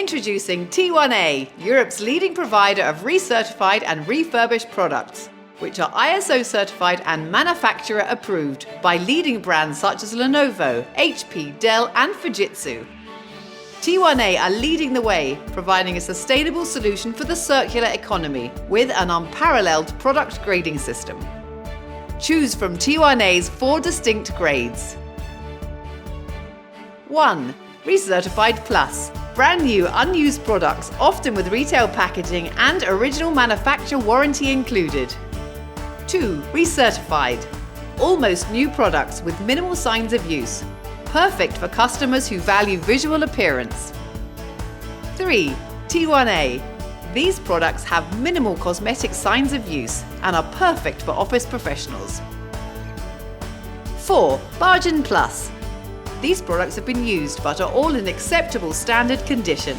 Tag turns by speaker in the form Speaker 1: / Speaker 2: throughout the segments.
Speaker 1: Introducing T1A, Europe's leading provider of recertified and refurbished products, which are ISO certified and manufacturer approved by leading brands such as Lenovo, HP, Dell and Fujitsu. T1A are leading the way, providing a sustainable solution for the circular economy with an unparalleled product grading system. Choose from T1A's 4 distinct grades. 1. Recertified Plus. Brand new, unused products, often with retail packaging and original manufacturer warranty included. 2. Recertified. Almost new products with minimal signs of use. Perfect for customers who value visual appearance. 3. T1A. These products have minimal cosmetic signs of use and are perfect for office professionals. 4. Bargain Plus. These products have been used but are all in acceptable standard condition.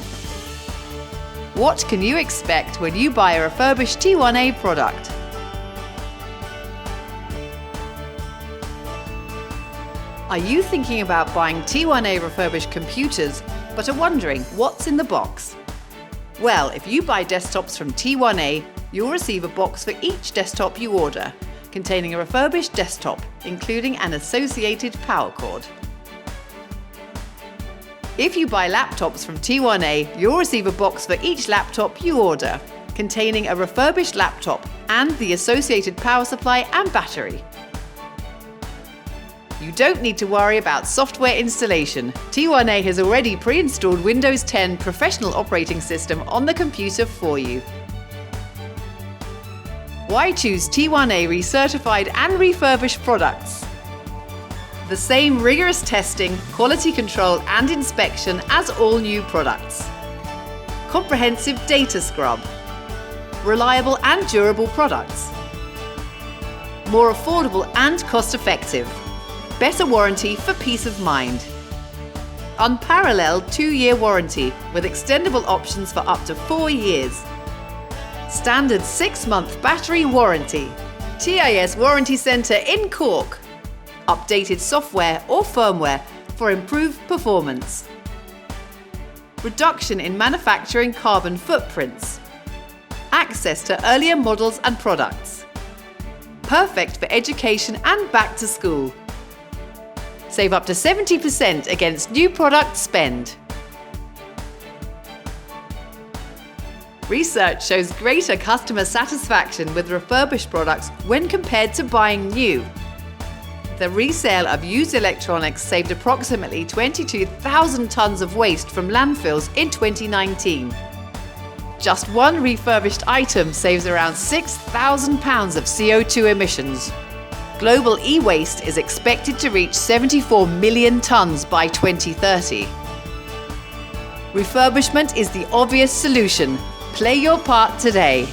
Speaker 1: What can you expect when you buy a refurbished T1A product? Are you thinking about buying T1A refurbished computers but are wondering what's in the box? Well, if you buy desktops from T1A, you'll receive a box for each desktop you order, containing a refurbished desktop, including an associated power cord. If you buy laptops from T1A, you'll receive a box for each laptop you order, containing a refurbished laptop and the associated power supply and battery. You don't need to worry about software installation. T1A has already pre-installed Windows 10 Professional Operating System on the computer for you. Why choose T1A recertified and refurbished products? The same rigorous testing, quality control and inspection as all new products. Comprehensive data scrub. Reliable and durable products. More affordable and cost-effective. Better warranty for peace of mind. Unparalleled 2-year warranty with extendable options for up to 4 years. Standard 6-month battery warranty. TIS Warranty Centre in Cork. Updated software or firmware for improved performance. Reduction in manufacturing carbon footprints. Access to earlier models and products. Perfect for education and back to school. Save up to 70% against new product spend. Research shows greater customer satisfaction with refurbished products when compared to buying new. The resale of used electronics saved approximately 22,000 tonnes of waste from landfills in 2019. Just one refurbished item saves around 6,000 pounds of CO2 emissions. Global e-waste is expected to reach 74 million tonnes by 2030. Refurbishment is the obvious solution. Play your part today.